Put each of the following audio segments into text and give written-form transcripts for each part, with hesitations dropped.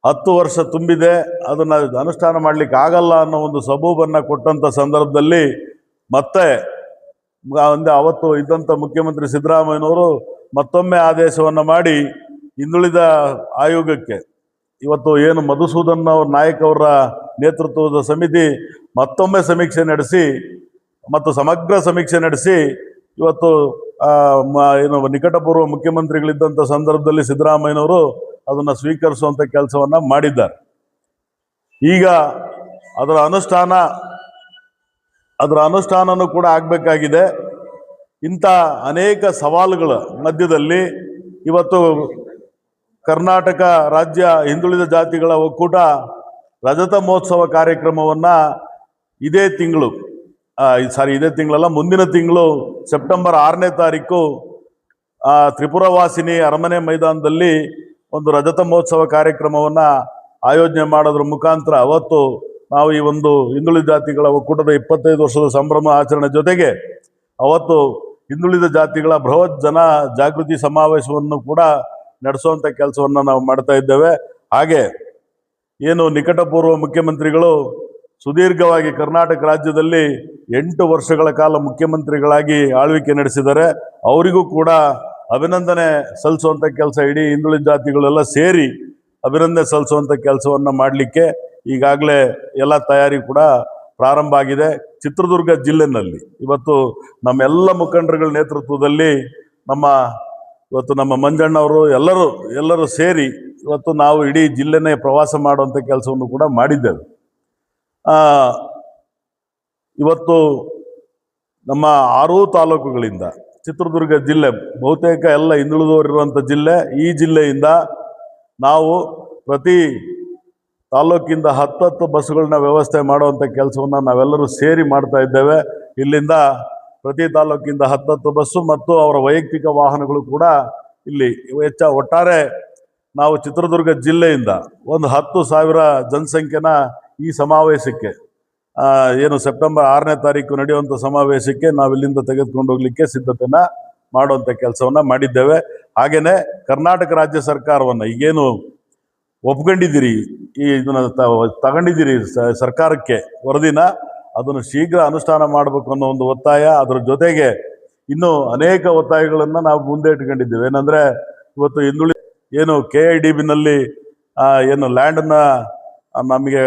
10 ವರ್ಷ ತುಂಬಿದೆ, ಅದನ್ನು ಅನುಷ್ಠಾನ ಮಾಡಲಿಕ್ಕೆ ಆಗಲ್ಲ ಅನ್ನೋ ಒಂದು ಸಬೂಬನ್ನು ಕೊಟ್ಟಂಥ ಸಂದರ್ಭದಲ್ಲಿ ಮತ್ತೆ ಅವತ್ತು ಇದ್ದಂಥ ಮುಖ್ಯಮಂತ್ರಿ ಸಿದ್ದರಾಮಯ್ಯನವರು ಮತ್ತೊಮ್ಮೆ ಆದೇಶವನ್ನು ಮಾಡಿ ಹಿಂದುಳಿದ ಆಯೋಗಕ್ಕೆ ಇವತ್ತು ಏನು ಮಧುಸೂದನ್ ನಾಯಕ್ ಅವರ ನೇತೃತ್ವದ ಸಮಿತಿ ಮತ್ತೊಮ್ಮೆ ಸಮೀಕ್ಷೆ ನಡೆಸಿ ಮತ್ತು ಸಮಗ್ರ ಸಮೀಕ್ಷೆ ನಡೆಸಿ ಇವತ್ತು ಏನು ನಿಕಟಪೂರ್ವ ಮುಖ್ಯಮಂತ್ರಿಗಳಿದ್ದಂಥ ಸಂದರ್ಭದಲ್ಲಿ ಸಿದ್ದರಾಮಯ್ಯನವರು ಅದನ್ನು ಸ್ವೀಕರಿಸುವಂಥ ಕೆಲಸವನ್ನು ಮಾಡಿದ್ದಾರೆ. ಈಗ ಅದರ ಅನುಷ್ಠಾನನೂ ಕೂಡ ಆಗಬೇಕಾಗಿದೆ. ಇಂಥ ಅನೇಕ ಸವಾಲುಗಳ ಮಧ್ಯದಲ್ಲಿ ಇವತ್ತು ಕರ್ನಾಟಕ ರಾಜ್ಯ ಹಿಂದುಳಿದ ಜಾತಿಗಳ ಒಕ್ಕೂಟ ರಜತ ಮಹೋತ್ಸವ ಕಾರ್ಯಕ್ರಮವನ್ನು ಇದೇ ತಿಂಗಳಲ್ಲ, ಮುಂದಿನ ತಿಂಗಳು ಸೆಪ್ಟೆಂಬರ್ 6ನೇ ತಾರೀಕು ತ್ರಿಪುರವಾಸಿನಿ ಅರಮನೆ ಮೈದಾನದಲ್ಲಿ ಒಂದು ರಜತ ಮಹೋತ್ಸವ ಕಾರ್ಯಕ್ರಮವನ್ನು ಆಯೋಜನೆ ಮಾಡೋದ್ರ ಮುಖಾಂತರ ಅವತ್ತು ನಾವು ಈ ಒಂದು ಹಿಂದುಳಿದ ಜಾತಿಗಳ ಒಕ್ಕೂಟದ 25 ವರ್ಷದ ಸಂಭ್ರಮ ಆಚರಣೆ ಜೊತೆಗೆ ಅವತ್ತು ಹಿಂದುಳಿದ ಜಾತಿಗಳ ಬೃಹತ್ ಜನ ಜಾಗೃತಿ ಸಮಾವೇಶವನ್ನು ಕೂಡ ನಡೆಸುವಂಥ ಕೆಲಸವನ್ನು ನಾವು ಮಾಡ್ತಾ ಇದ್ದೇವೆ. ಹಾಗೆ ಏನು ನಿಕಟಪೂರ್ವ ಮುಖ್ಯಮಂತ್ರಿಗಳು ಸುದೀರ್ಘವಾಗಿ ಕರ್ನಾಟಕ ರಾಜ್ಯದಲ್ಲಿ 8 ವರ್ಷಗಳ ಕಾಲ ಮುಖ್ಯಮಂತ್ರಿಗಳಾಗಿ ಆಳ್ವಿಕೆ ನಡೆಸಿದ್ದಾರೆ. ಅವರಿಗೂ ಕೂಡ ಅಭಿನಂದನೆ ಸಲ್ಲಿಸುವಂಥ ಕೆಲಸ ಇಡೀ ಹಿಂದುಳಿದ ಜಾತಿಗಳೆಲ್ಲ ಸೇರಿ ಅಭಿನಂದನೆ ಸಲ್ಲಿಸುವಂಥ ಕೆಲಸವನ್ನು ಮಾಡಲಿಕ್ಕೆ ಈಗಾಗಲೇ ಎಲ್ಲ ತಯಾರಿ ಕೂಡ ಪ್ರಾರಂಭ ಆಗಿದೆ. ಚಿತ್ರದುರ್ಗ ಜಿಲ್ಲೆನಲ್ಲಿ ಇವತ್ತು ನಮ್ಮೆಲ್ಲ ಮುಖಂಡರುಗಳ ನೇತೃತ್ವದಲ್ಲಿ ಇವತ್ತು ನಮ್ಮ ಮಂಜಣ್ಣವರು ಎಲ್ಲರೂ ಸೇರಿ ಇವತ್ತು ನಾವು ಇಡೀ ಜಿಲ್ಲೆನೇ ಪ್ರವಾಸ ಮಾಡುವಂಥ ಕೆಲಸವನ್ನು ಕೂಡ ಮಾಡಿದ್ದೇವೆ. ಇವತ್ತು ನಮ್ಮ 6 ತಾಲೂಕುಗಳಿಂದ ಚಿತ್ರದುರ್ಗ ಜಿಲ್ಲೆ ಬಹುತೇಕ ಎಲ್ಲ ಹಿಂದುಳಿದವರಿರುವಂಥ ಜಿಲ್ಲೆ. ಈ ಜಿಲ್ಲೆಯಿಂದ ನಾವು ಪ್ರತಿ ತಾಲೂಕಿಂದ 10 ಬಸ್ಸುಗಳನ್ನ ವ್ಯವಸ್ಥೆ ಮಾಡುವಂಥ ಕೆಲಸವನ್ನು ನಾವೆಲ್ಲರೂ ಸೇರಿ ಮಾಡ್ತಾ ಇದ್ದೇವೆ. ಇಲ್ಲಿಂದ ಪ್ರತಿ ತಾಲೂಕಿಂದ 10 ಬಸ್ಸು ಮತ್ತು ಅವರ ವೈಯಕ್ತಿಕ ವಾಹನಗಳು ಕೂಡ ಇಲ್ಲಿ ಒಟ್ಟಾರೆ ನಾವು ಚಿತ್ರದುರ್ಗ ಜಿಲ್ಲೆಯಿಂದ ಒಂದು 10,000 ಜನಸಂಖ್ಯೆನ ಈ ಸಮಾವೇಶಕ್ಕೆ ಏನು ಸೆಪ್ಟೆಂಬರ್ 6ನೇ ತಾರೀಕು ನಡೆಯುವಂಥ ಸಮಾವೇಶಕ್ಕೆ ನಾವು ಇಲ್ಲಿಂದ ತೆಗೆದುಕೊಂಡು ಹೋಗಲಿಕ್ಕೆ ಸಿದ್ಧತೆಯನ್ನು ಮಾಡುವಂಥ ಕೆಲಸವನ್ನು ಮಾಡಿದ್ದೇವೆ. ಹಾಗೆಯೇ ಕರ್ನಾಟಕ ರಾಜ್ಯ ಸರ್ಕಾರವನ್ನು ಈಗೇನು ಒಪ್ಕೊಂಡಿದ್ದೀರಿ, ಇದನ್ನು ತಗೊಂಡಿದ್ದೀರಿ ಸರ್ಕಾರಕ್ಕೆ ವರದಿನ, ಅದನ್ನು ಶೀಘ್ರ ಅನುಷ್ಠಾನ ಮಾಡಬೇಕು ಅನ್ನೋ ಒಂದು ಒತ್ತಾಯ. ಅದರ ಜೊತೆಗೆ ಇನ್ನೂ ಅನೇಕ ಒತ್ತಾಯಗಳನ್ನು ನಾವು ಮುಂದೆ ಇಟ್ಕೊಂಡಿದ್ದೇವೆ. ಏನಂದರೆ ಇವತ್ತು ಏನು KIDBನಲ್ಲಿ ಏನು ಲ್ಯಾಂಡನ್ನು ನಮಗೆ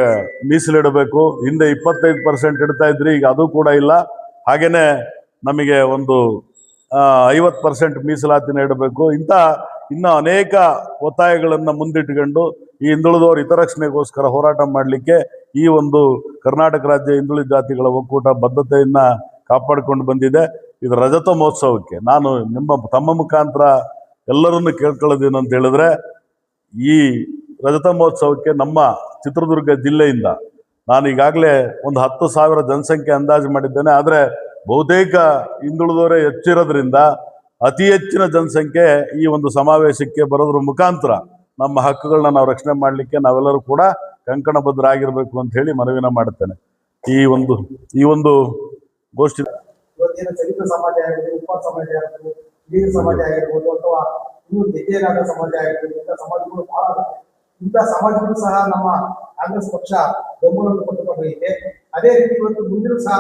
ಮೀಸಲಿಡಬೇಕು. ಹಿಂದೆ 25% ಇಡ್ತಾ ಇದ್ರಿ, ಈಗ ಅದು ಕೂಡ ಇಲ್ಲ. ಹಾಗೆಯೇ ನಮಗೆ ಒಂದು 50% ಮೀಸಲಾತಿನ ಇಡಬೇಕು. ಇನ್ನೂ ಅನೇಕ ಒತ್ತಾಯಗಳನ್ನು ಮುಂದಿಟ್ಟುಕೊಂಡು ಈ ಹಿಂದುಳಿದವರು ಹಿತರಕ್ಷಣೆಗೋಸ್ಕರ ಹೋರಾಟ ಮಾಡಲಿಕ್ಕೆ ಈ ಒಂದು ಕರ್ನಾಟಕ ರಾಜ್ಯ ಹಿಂದುಳಿದ ಜಾತಿಗಳ ಒಕ್ಕೂಟ ಬದ್ಧತೆಯನ್ನು ಕಾಪಾಡಿಕೊಂಡು ಬಂದಿದೆ. ಇದು ರಜತ ಮಹೋತ್ಸವಕ್ಕೆ ನಾನು ತಮ್ಮ ಮುಖಾಂತರ ಎಲ್ಲರನ್ನು ಕೇಳ್ಕೊಳ್ಳೋದೇನು ಅಂತ ಹೇಳಿದ್ರೆ, ಈ ರಜತ ಮಹೋತ್ಸವಕ್ಕೆ ನಮ್ಮ ಚಿತ್ರದುರ್ಗ ಜಿಲ್ಲೆಯಿಂದ ನಾನು ಈಗಾಗಲೇ ಒಂದು 10,000 ಜನಸಂಖ್ಯೆ ಅಂದಾಜು ಮಾಡಿದ್ದೇನೆ. ಆದರೆ ಬಹುತೇಕ ಹಿಂದುಳಿದವರೇ ಹೆಚ್ಚಿರೋದ್ರಿಂದ ಅತಿ ಹೆಚ್ಚಿನ ಜನಸಂಖ್ಯೆ ಈ ಒಂದು ಸಮಾವೇಶಕ್ಕೆ ಬರೋದ್ರ ಮುಖಾಂತರ ನಮ್ಮ ಹಕ್ಕುಗಳನ್ನ ನಾವು ರಕ್ಷಣೆ ಮಾಡಲಿಕ್ಕೆ ನಾವೆಲ್ಲರೂ ಕೂಡ ಕಂಕಣಬದ್ಧರಾಗಿರಬೇಕು ಅಂತ ಹೇಳಿ ಮನವಿನ ಮಾಡುತ್ತೇನೆ. ಈ ಒಂದು ಗೋಷ್ಠಿ ಚರಿತ್ರ ಸಮಾಜ ಆಗಿರ್ಬೋದು, ಉಪ ಸಮಾಜ ಆಗಿರ್ಬೋದು, ಬೀರ ಸಮಾಜ ಆಗಿರ್ಬೋದು, ಅಥವಾ ಇನ್ನು ದಿಗ್ಗೇನಾದ ಸಮಾಜ ಆಗಿರ್ಬೋದು, ಇಂಥ ಸಮಾಜಗಳು ಬಹಳ ಇಂಥ ಸಮಾಜಗಳು ಸಹ ನಮ್ಮ ಕಾಂಗ್ರೆಸ್ ಪಕ್ಷ ಬೆಂಬಲವನ್ನು ಕೊಟ್ಟುಕೊಂಡಿದೆ. ಅದೇ ರೀತಿ ಇವತ್ತು ಮುಂದಿನ ಸಹ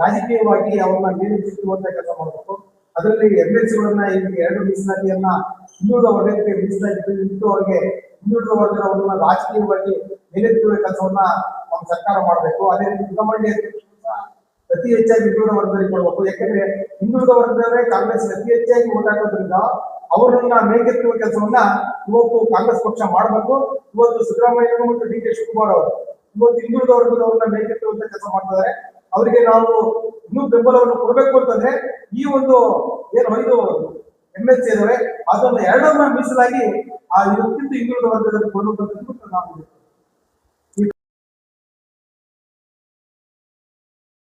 ರಾಜಕೀಯವಾಗಿ ಅವರನ್ನ ಮೇಲೆತ್ತುವಂತ ಕೆಲಸ ಮಾಡಬೇಕು. ಅದರಲ್ಲಿ MLCಗಳನ್ನ ಈಗ 2 ಮೀಸಲಾತಿಯನ್ನ ಹಿಂದುಳಿದ ವರ್ಗಕ್ಕೆ ಮೀಸಲಾತಿ ಇಟ್ಟು ಅವರಿಗೆ ಹಿಂದುಳಿದ ವರ್ಗವನ್ನು ರಾಜಕೀಯವಾಗಿ ಮೇಲೆತ್ತುವ ಕೆಲಸವನ್ನ ನಮ್ಮ ಸರ್ಕಾರ ಮಾಡಬೇಕು. ಅದೇ ರೀತಿ ನಿಗಮಂಡಳಿ ಅತಿ ಹೆಚ್ಚಾಗಿ ಹಿಂದುಳಿದ ವರ್ಗದಲ್ಲಿ ಕೊಡಬೇಕು. ಯಾಕಂದ್ರೆ ಹಿಂದುಳಿದ ವರ್ಗದವರೇ ಕಾಂಗ್ರೆಸ್ ಅತಿ ಹೆಚ್ಚಾಗಿ ಓಡಾಡೋದ್ರಿಂದ ಅವರನ್ನ ಮೇಲೆತ್ತುವ ಕೆಲಸವನ್ನ ಇವತ್ತು ಕಾಂಗ್ರೆಸ್ ಪಕ್ಷ ಮಾಡಬೇಕು. ಇವತ್ತು ಸಿದ್ದರಾಮಯ್ಯ ಮತ್ತು DK ಶಿವಕುಮಾರ್ ಅವರು ಇವತ್ತು ಹಿಂದುಳಿದ ವರ್ಗದವರನ್ನ ಮೇಲೆತ್ತುವಂತ ಕೆಲಸ ಮಾಡ್ತಿದ್ದಾರೆ. ಅವರಿಗೆ ನಾವು ಇನ್ನೂ ಬೆಂಬಲವನ್ನು ಕೊಡಬೇಕು ಅಂತಂದ್ರೆ ಈ ಒಂದು ಏನು 5 MLC ಇದಾವೆ ಅದನ್ನ 2 ಮೀಸಲಾಗಿ ಆ ಇದಕ್ಕಿಂತ ಹಿಂದುಳಿದ ವರ್ಗದಲ್ಲಿ ಕೊಂಡು ಬಂದಿದ್ದು ನಾವು